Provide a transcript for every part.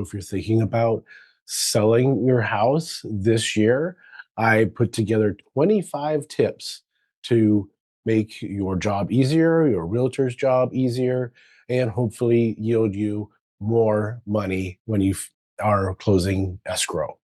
If you're thinking about selling your house this year, I put together 25 tips to make your job easier, your realtor's job easier, and hopefully yield you more money when you are closing escrow.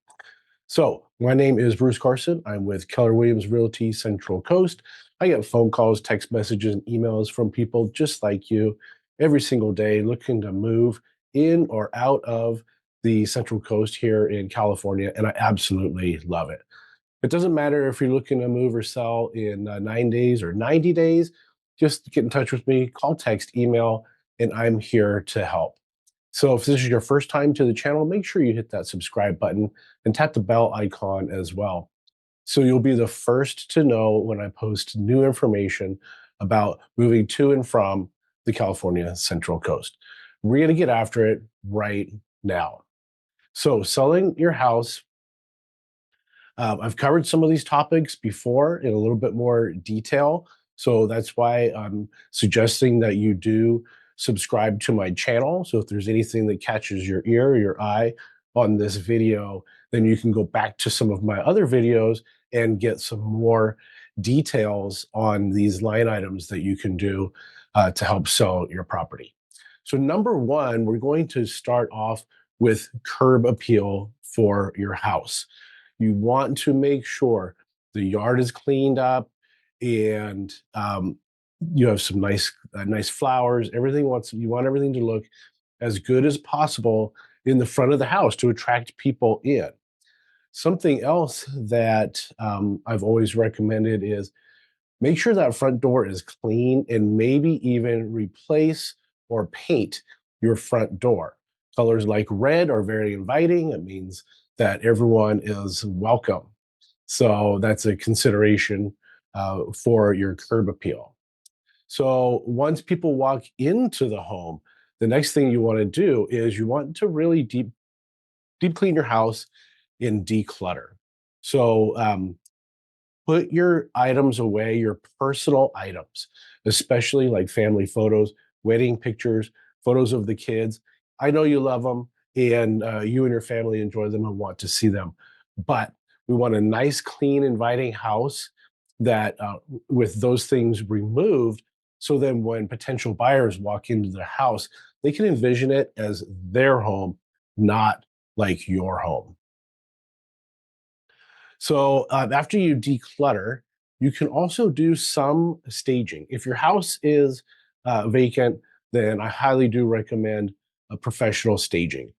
So, my name is Bruce Carson. I'm with Keller Williams Realty Central Coast. I get phone calls, text messages, and emails from people just like you every single day looking to move in or out of the Central Coast here in California, and I absolutely love it. It doesn't matter if you're looking to move or sell in 9 days or 90 days, just get in touch with me, call, text, email, and I'm here to help. So if this is your first time to the channel, make sure you hit that subscribe button and tap the bell icon as well. So you'll be the first to know when I post new information about moving to and from the California Central Coast. We're going to get after it right now. So selling your house, I've covered some of these topics before in a little bit more detail. So that's why I'm suggesting that you do subscribe to my channel. So if there's anything that catches your ear or your eye on this video, then you can go back to some of my other videos and get some more details on these line items that you can do to help sell your property. So number one, we're going to start off with curb appeal for your house. You want to make sure the yard is cleaned up and you have some nice flowers. You want everything to look as good as possible in the front of the house to attract people in. Something else that I've always recommended is make sure that front door is clean and maybe even replace or paint your front door. Colors like red are very inviting. It means that everyone is welcome. So that's a consideration for your curb appeal. So once people walk into the home, the next thing you want to do is you want to really deep clean your house and declutter. So put your items away, your personal items, especially like family photos, wedding pictures, photos of the kids. I know you love them and you and your family enjoy them and want to see them. But we want a nice, clean, inviting house that with those things removed. So then when potential buyers walk into the house, they can envision it as their home, not like your home. So after you declutter, you can also do some staging. If your house is vacant, then I highly do recommend a professional staging.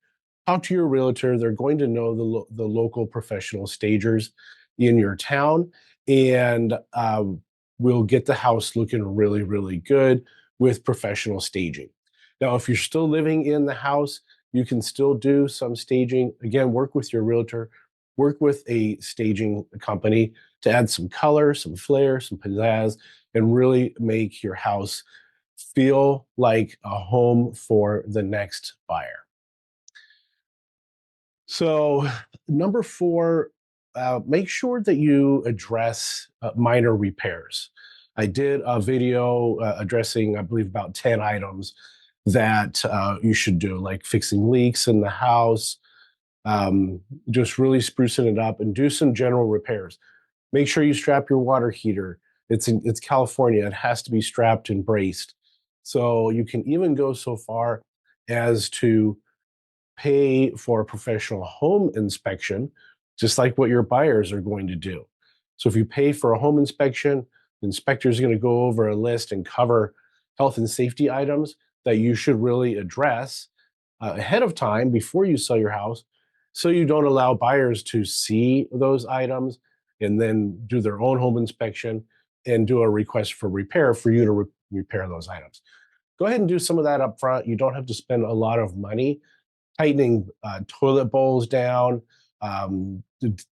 Talk to your realtor. They're going to know the local professional stagers in your town, and we'll get the house looking really, really good with professional staging. Now, if you're still living in the house, you can still do some staging. Again, work with your realtor, work with a staging company to add some color, some flair, some pizzazz, and really make your house feel like a home for the next buyer. So, number four, make sure that you address minor repairs. I did a video addressing, I believe, about 10 items that you should do, like fixing leaks in the house, just really sprucing it up and do some general repairs. Make sure you strap your water heater. It's California. It has to be strapped and braced. So you can even go so far as to pay for a professional home inspection, just like what your buyers are going to do. So if you pay for a home inspection, the inspector is going to go over a list and cover health and safety items that you should really address ahead of time before you sell your house, so you don't allow buyers to see those items and then do their own home inspection and do a request for repair for you to repair those items. Go ahead and do some of that up front. You don't have to spend a lot of money tightening toilet bowls down,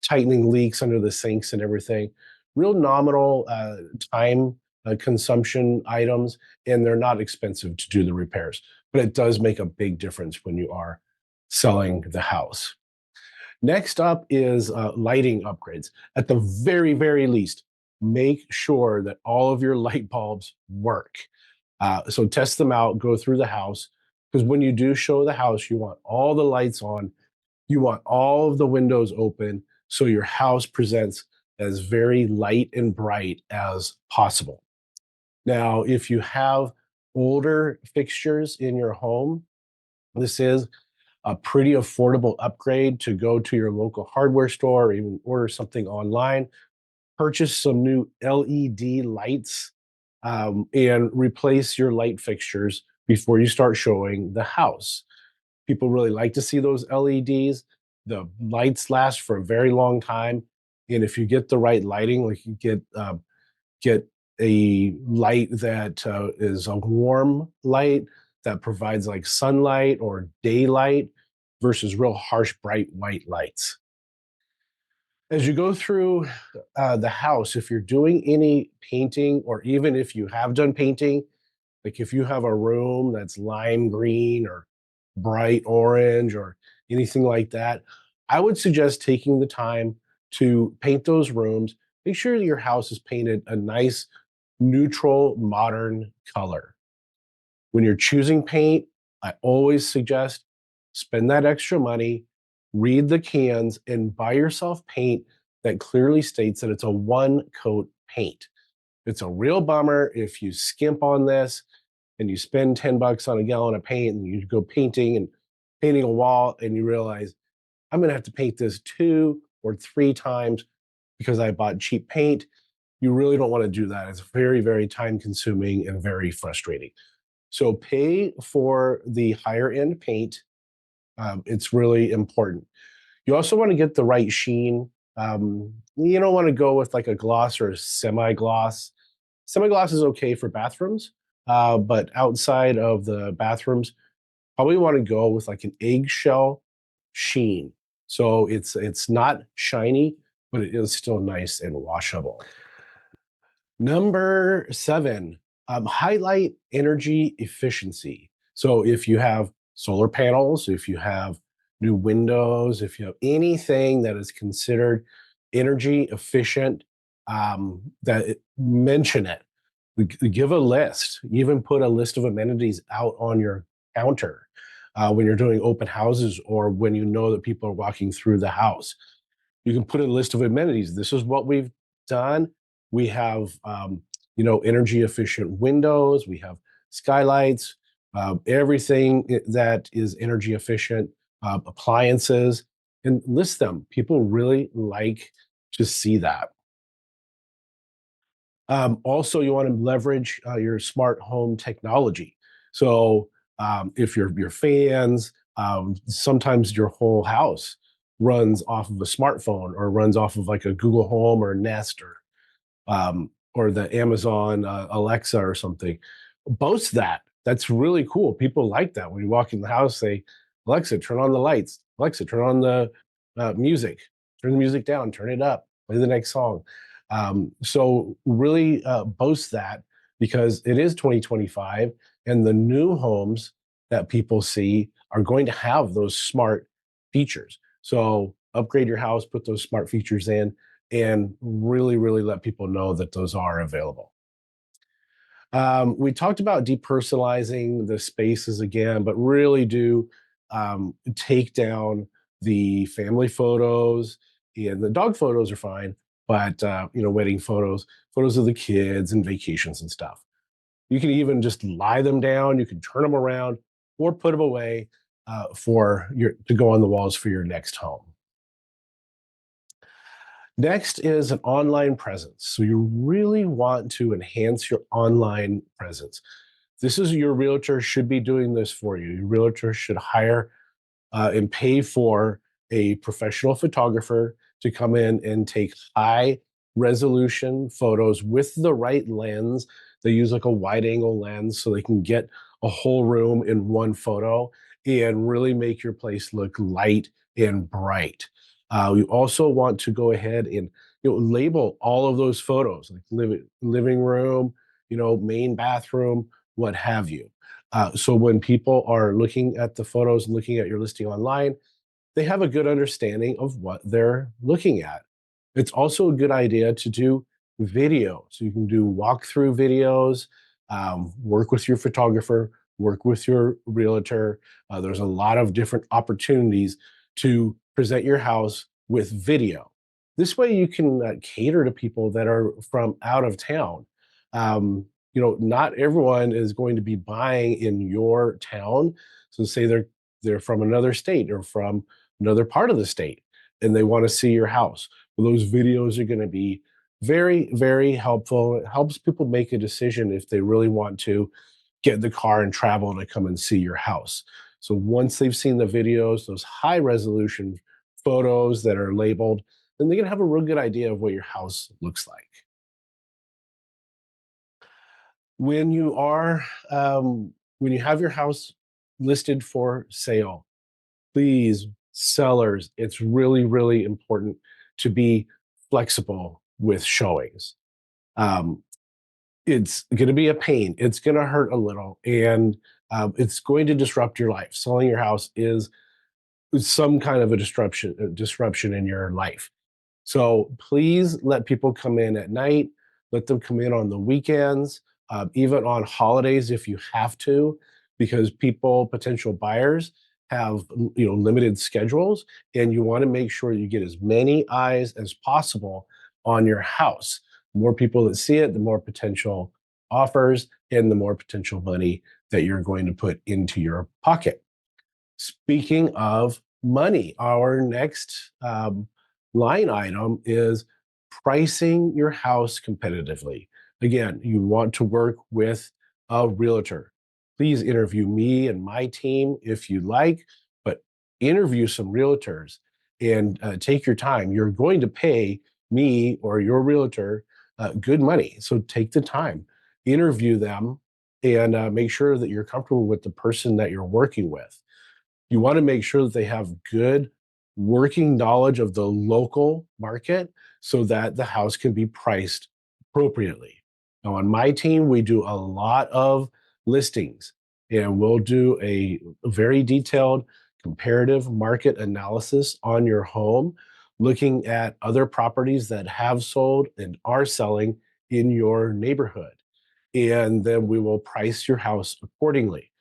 tightening leaks under the sinks and everything. Real nominal time consumption items, and they're not expensive to do the repairs. But it does make a big difference when you are selling the house. Next up is lighting upgrades. At the very, very least, make sure that all of your light bulbs work. So test them out, go through the house, Because when you do show the house, you want all the lights on, you want all of the windows open, so your house presents as very light and bright as possible. Now, if you have older fixtures in your home, this is a pretty affordable upgrade to go to your local hardware store or even order something online. Purchase some new LED lights and replace your light fixtures before you start showing the house. People really like to see those LEDs. The lights last for a very long time. And if you get the right lighting, like you get a light that is a warm light that provides like sunlight or daylight versus real harsh, bright white lights. As you go through the house, if you're doing any painting, or even if you have done painting, like if you have a room that's lime green or bright orange or anything like that, I would suggest taking the time to paint those rooms. Make sure that your house is painted a nice, neutral, modern color. When you're choosing paint, I always suggest spend that extra money, read the cans, and buy yourself paint that clearly states that it's a one coat paint. It's a real bummer if you skimp on this and you spend 10 bucks on a gallon of paint and you go painting and painting a wall and you realize I'm going to have to paint this 2 or 3 times because I bought cheap paint. You really don't want to do that. It's very, very time consuming and very frustrating. So pay for the higher end paint. It's really important. You also want to get the right sheen. You don't want to go with like a gloss or a semi gloss. Semi gloss is okay for bathrooms, but outside of the bathrooms, probably want to go with like an eggshell sheen. So it's not shiny, but it is still nice and washable. Number 7, highlight energy efficiency. So if you have solar panels, if you have new windows, if you have anything that is considered energy efficient, mention it. Give a list. Even put a list of amenities out on your counter when you're doing open houses or when you know that people are walking through the house. You can put a list of amenities. This is what we've done. We have, energy efficient windows. We have skylights, everything that is energy efficient, appliances, and list them. People really like to see that. Also, you want to leverage your smart home technology. So, if your fans, sometimes your whole house runs off of a smartphone or runs off of like a Google Home or Nest or the Amazon Alexa or something. Boast that. That's really cool. People like that. When you walk in the house, say, Alexa, turn on the lights. Alexa, turn on the music. Turn the music down. Turn it up. Play the next song. So really boast that because it is 2025 and the new homes that people see are going to have those smart features. So upgrade your house, put those smart features in, and really, really let people know that those are available. We talked about depersonalizing the spaces again, but really do take down the family photos and the dog photos are fine, but wedding photos, photos of the kids and vacations and stuff. You can even just lie them down. You can turn them around or put them away for your to go on the walls for your next home. Next is an online presence. So you really want to enhance your online presence. This is your realtor should be doing this for you. Your realtor should hire and pay for a professional photographer to come in and take high resolution photos with the right lens. They use like a wide angle lens so they can get a whole room in one photo and really make your place look light and bright. You also want to go ahead and label all of those photos, like living room, main bathroom, what have you. So when people are looking at the photos and looking at your listing online, they have a good understanding of what they're looking at. It's also a good idea to do video. So you can do walkthrough videos, work with your photographer, work with your realtor. There's a lot of different opportunities to present your house with video. This way, you can cater to people that are from out of town. Not everyone is going to be buying in your town. So, say they're from another state or from another part of the state, and they want to see your house. Well, those videos are going to be very, very helpful. It helps people make a decision if they really want to get in the car and travel to come and see your house. So once they've seen the videos, those high resolution photos that are labeled, then they're gonna have a real good idea of what your house looks like. When you are when you have your house listed for sale, please, sellers, it's really, really important to be flexible with showings. Um, it's going to be a pain. It's going to hurt a little, and it's going to disrupt your life. Selling your house is some kind of a disruption in your life. So please let people come in at night. Let them come in on the weekends, even on holidays if you have to, because potential buyers, have limited schedules, and you want to make sure you get as many eyes as possible on your house. The more people that see it, the more potential offers, and the more potential money that you're going to put into your pocket. Speaking of money, our next line item is pricing your house competitively. Again, you want to work with a realtor. Please interview me and my team if you like, but interview some realtors and take your time. You're going to pay me or your realtor good money. So take the time, interview them, and make sure that you're comfortable with the person that you're working with. You want to make sure that they have good working knowledge of the local market so that the house can be priced appropriately. Now, on my team, we do a lot of listings, and we'll do a very detailed comparative market analysis on your home, looking at other properties that have sold and are selling in your neighborhood. And then we will price your house accordingly.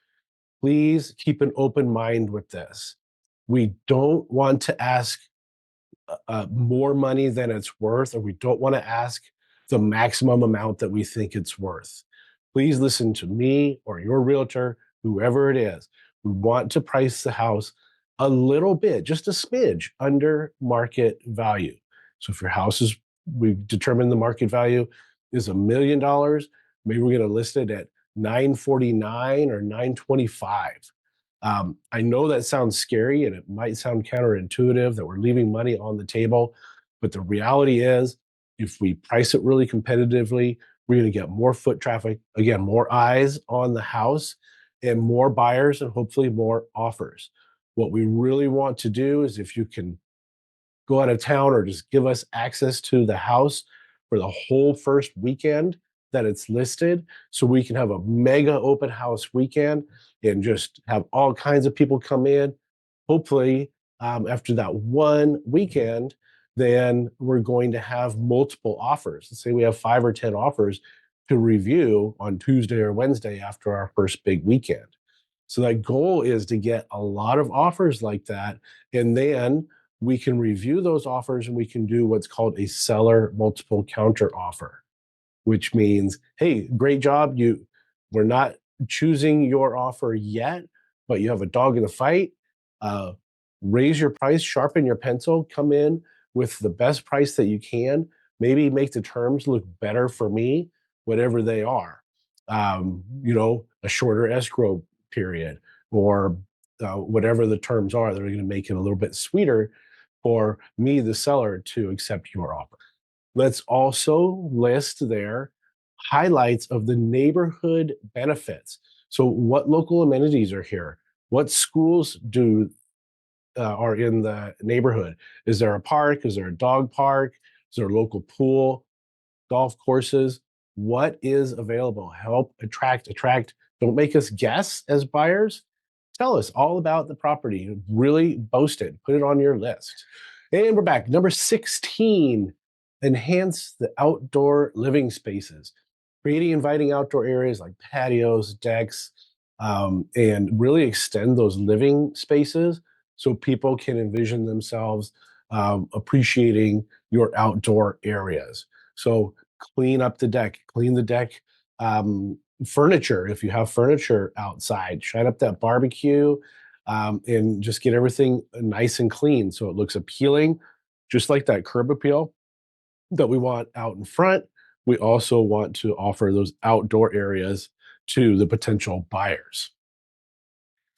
Please keep an open mind with this. We don't want to ask more money than it's worth, or we don't want to ask the maximum amount that we think it's worth. Please listen to me or your realtor, whoever it is. We want to price the house a little bit, just a smidge under market value. So if your house is, we've determined the market value is $1 million, maybe we're going to list it at 949 or 925. I know that sounds scary and it might sound counterintuitive that we're leaving money on the table, but the reality is, if we price it really competitively, we're going to get more foot traffic, again, more eyes on the house, and more buyers, and hopefully more offers. What we really want to do is, if you can go out of town or just give us access to the house for the whole first weekend that it's listed, so we can have a mega open house weekend and just have all kinds of people come in. Hopefully, after that one weekend, then we're going to have multiple offers. Let's say we have 5 or 10 offers to review on Tuesday or Wednesday after our first big weekend. So that goal is to get a lot of offers like that, and then we can review those offers and we can do what's called a seller multiple counter offer, which means, hey, great job. We're not choosing your offer yet, but you have a dog in the fight. Uh, Raise your price, sharpen your pencil, come in with the best price that you can. Maybe make the terms look better for me, whatever they are. A shorter escrow period, or whatever the terms are that are going to make it a little bit sweeter for me, the seller, to accept your offer. Let's also list there highlights of the neighborhood benefits. So, what local amenities are here? What schools are in the neighborhood? Is there a park? Is there a dog park? Is there a local pool? Golf courses? What is available? Help attract. Don't make us guess as buyers. Tell us all about the property. Really boast it. Put it on your list. And we're back. Number 16, enhance the outdoor living spaces. Creating inviting outdoor areas like patios, decks, and really extend those living spaces so people can envision themselves appreciating your outdoor areas. So clean up the deck, clean the deck furniture. If you have furniture outside, shine up that barbecue and just get everything nice and clean so it looks appealing, just like that curb appeal that we want out in front. We also want to offer those outdoor areas to the potential buyers,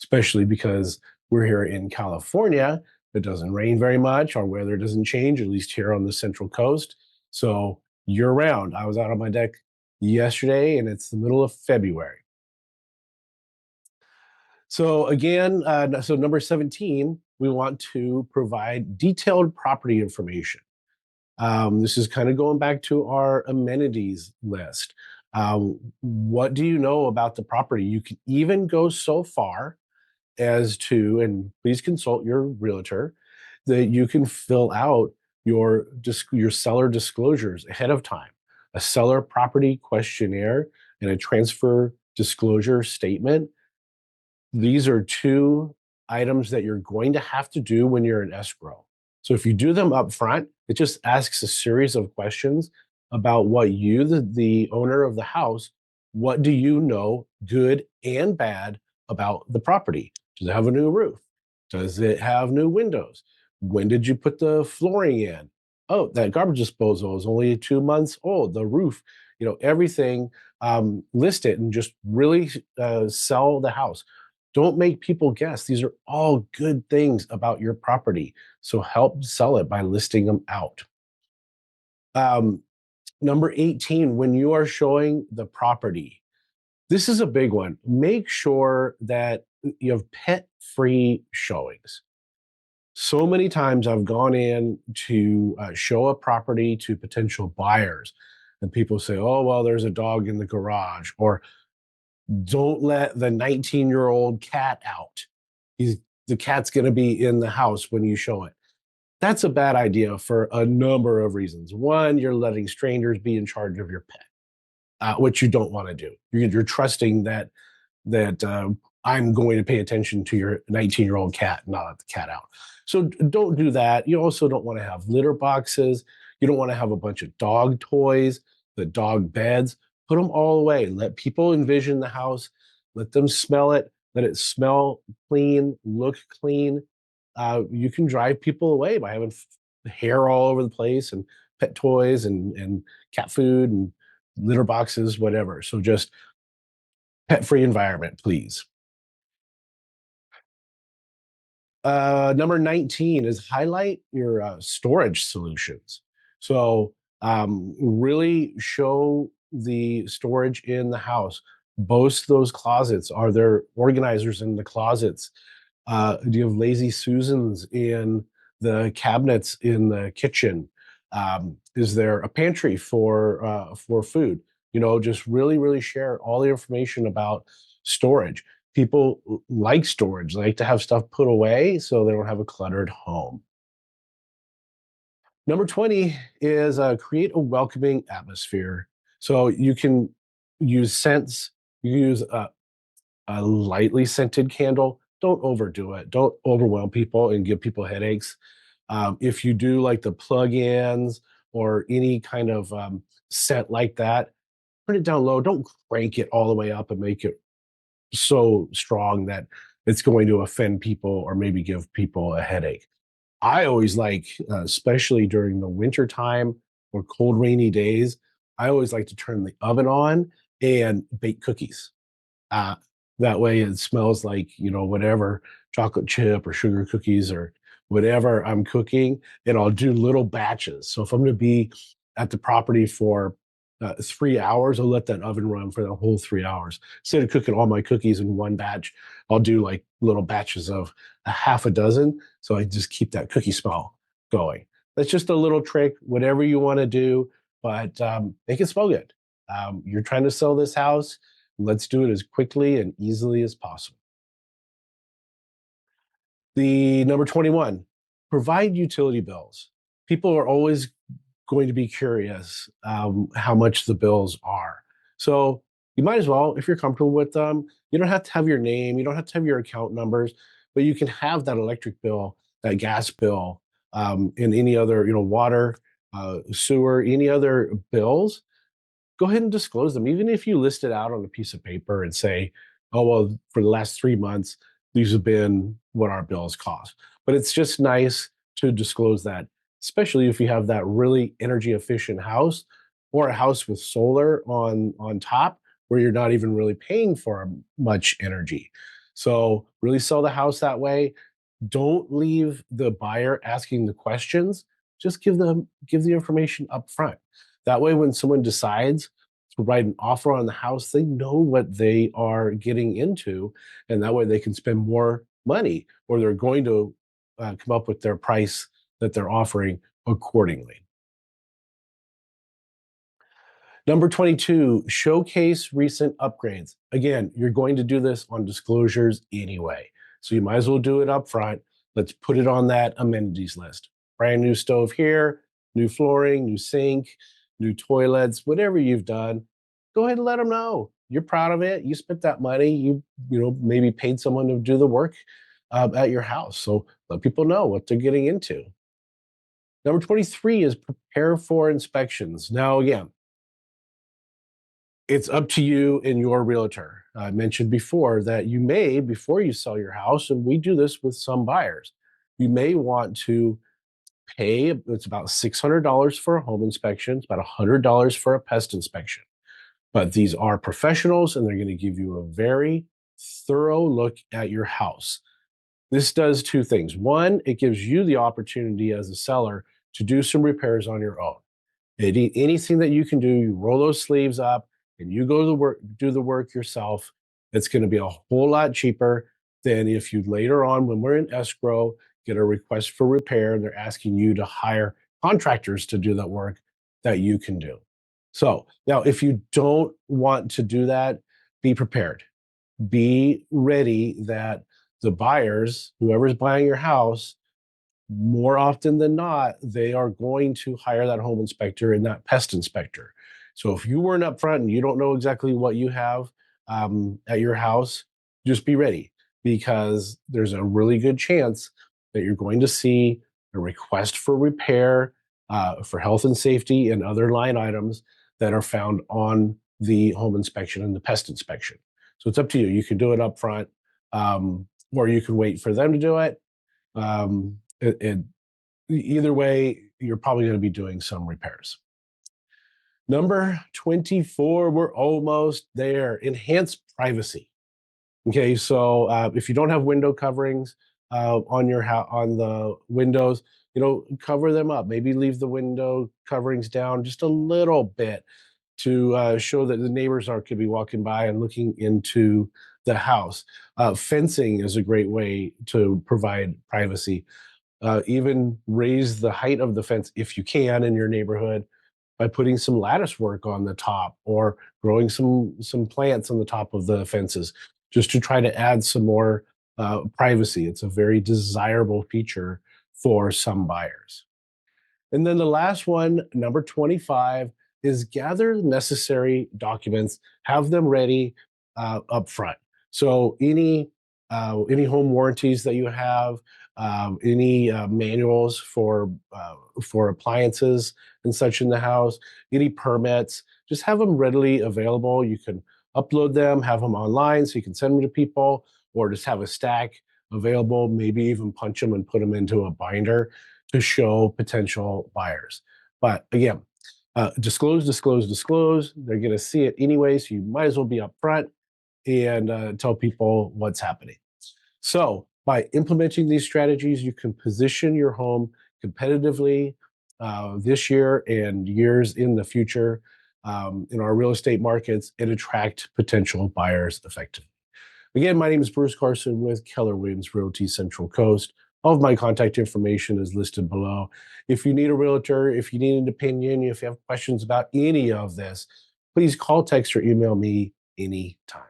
especially because we're here in California. It doesn't rain very much. Our weather doesn't change, at least here on the Central Coast. So year round, I was out on my deck yesterday and it's the middle of February. So again, so number 17, we want to provide detailed property information. This is kind of going back to our amenities list. What do you know about the property? You can even go so far as to, and please consult your realtor, that you can fill out your seller disclosures ahead of time, a seller property questionnaire and a transfer disclosure statement. These are two items that you're going to have to do when you're in escrow. So if you do them up front, it just asks a series of questions about what you, the owner of the house, what do you know, good and bad, about the property? Does it have a new roof? Does it have new windows? When did you put the flooring in? Oh, that garbage disposal is only 2 months old. The roof, everything, list it and just really sell the house. Don't make people guess. These are all good things about your property. So help sell it by listing them out. Um, Number 18, when you are showing the property, this is a big one. Make sure that you have pet free showings. So many times I've gone in to show a property to potential buyers, and people say, oh, well, there's a dog in the garage, or don't let the 19-year-old cat out. He's the cat's going to be in the house when you show it. That's a bad idea for a number of reasons. One, you're letting strangers be in charge of your pet, which you don't want to do. You're trusting that I'm going to pay attention to your 19-year-old cat, not let the cat out. So don't do that. You also don't want to have litter boxes. You don't want to have a bunch of dog toys, the dog beds. Put them all away. Let people envision the house. Let them smell it. Let it smell clean, look clean. You can drive people away by having hair all over the place and pet toys and cat food and litter boxes, whatever. So just pet free environment, please. Number 19 is highlight your storage solutions. So really show the storage in the house. Boast those closets. Are there organizers in the closets? Do you have lazy Susans in the cabinets in the kitchen? Is there a pantry for food? Just really, really share all the information about storage. People like storage, like to have stuff put away so they don't have a cluttered home. Number 20 is create a welcoming atmosphere. So you can use scents, you can use a lightly scented candle. Don't overdo it. Don't overwhelm people and give people headaches. If you do like the plug-ins or any kind of scent like that, turn it down low. Don't crank it all the way up and make it so strong that it's going to offend people or maybe give people a headache. I always like, especially during the winter time or cold, rainy days, I always like to turn the oven on and bake cookies. Uh, that way it smells like, whatever chocolate chip or sugar cookies or whatever I'm cooking, and I'll do little batches. So if I'm going to be at the property for 3 hours, I'll let that oven run for the whole 3 hours. Instead of cooking all my cookies in one batch, I'll do like little batches of a half a dozen. So I just keep that cookie smell going. That's just a little trick, whatever you want to do, but make it smell good. You're trying to sell this house. Let's do it as quickly and easily as possible. The number 21, provide utility bills. People are always going to be curious how much the bills are. So, you might as well, if you're comfortable with them, you don't have to have your name, you don't have to have your account numbers, but you can have that electric bill, that gas bill, and any other, water, sewer, any other bills. Go ahead and disclose them. Even if you list it out on a piece of paper and say, oh, well, for the last 3 months, these have been what our bills cost. But it's just nice to disclose that, especially if you have that really energy efficient house or a house with solar on top where you're not even really paying for much energy. So really sell the house that way. Don't leave the buyer asking the questions. Just give the information up front. That way, when someone decides to write an offer on the house, they know what they are getting into, and that way they can spend more money, or they're going to come up with their price that they're offering accordingly. Number 22, showcase recent upgrades. Again, you're going to do this on disclosures anyway. So you might as well do it up front. Let's put it on that amenities list. Brand new stove here, new flooring, new sink, new toilets, whatever you've done, go ahead and let them know. You're proud of it. You spent that money. You maybe paid someone to do the work at your house. So let people know what they're getting into. Number 23 is prepare for inspections. Now, again, it's up to you and your realtor. I mentioned before that you may, before you sell your house, and we do this with some buyers, you may want to pay, it's about $600 for a home inspection, it's about $100 for a pest inspection. But these are professionals and they're going to give you a very thorough look at your house. This does two things. One, it gives you the opportunity as a seller to do some repairs on your own. Anything that you can do, you roll those sleeves up and you go to the work, do the work yourself. It's going to be a whole lot cheaper than if you later on, when we're in escrow, get a request for repair and they're asking you to hire contractors to do that work that you can do. So now, if you don't want to do that, be prepared. Be ready that the buyers, whoever's buying your house, more often than not, they are going to hire that home inspector and that pest inspector. So if you weren't upfront and you don't know exactly what you have at your house, just be ready because there's a really good chance that you're going to see a request for repair for health and safety and other line items that are found on the home inspection and the pest inspection. So it's up to you. You can do it up front, or you can wait for them to do it. It either way, you're probably going to be doing some repairs. Number 24, we're almost there. Enhance privacy. Okay, so if you don't have window coverings on your on the windows, cover them up. Maybe leave the window coverings down just a little bit to show that the neighbors are could be walking by and looking into the house. Fencing is a great way to provide privacy. Even raise the height of the fence if you can in your neighborhood by putting some lattice work on the top or growing some plants on the top of the fences just to try to add some more privacy. It's a very desirable feature for some buyers. And then the last one, number 25, is gather necessary documents, have them ready up front. So any home warranties that you have, any manuals for appliances and such in the house, any permits, just have them readily available. You can upload them, have them online so you can send them to people, or just have a stack available, maybe even punch them and put them into a binder to show potential buyers. But again, disclose, disclose, disclose. They're going to see it anyway, so you might as well be upfront and tell people what's happening. So, by implementing these strategies, you can position your home competitively this year and years in the future in our real estate markets and attract potential buyers effectively. Again, my name is Bruce Carson with Keller Williams Realty Central Coast. All of my contact information is listed below. If you need a realtor, if you need an opinion, if you have questions about any of this, please call, text, or email me anytime.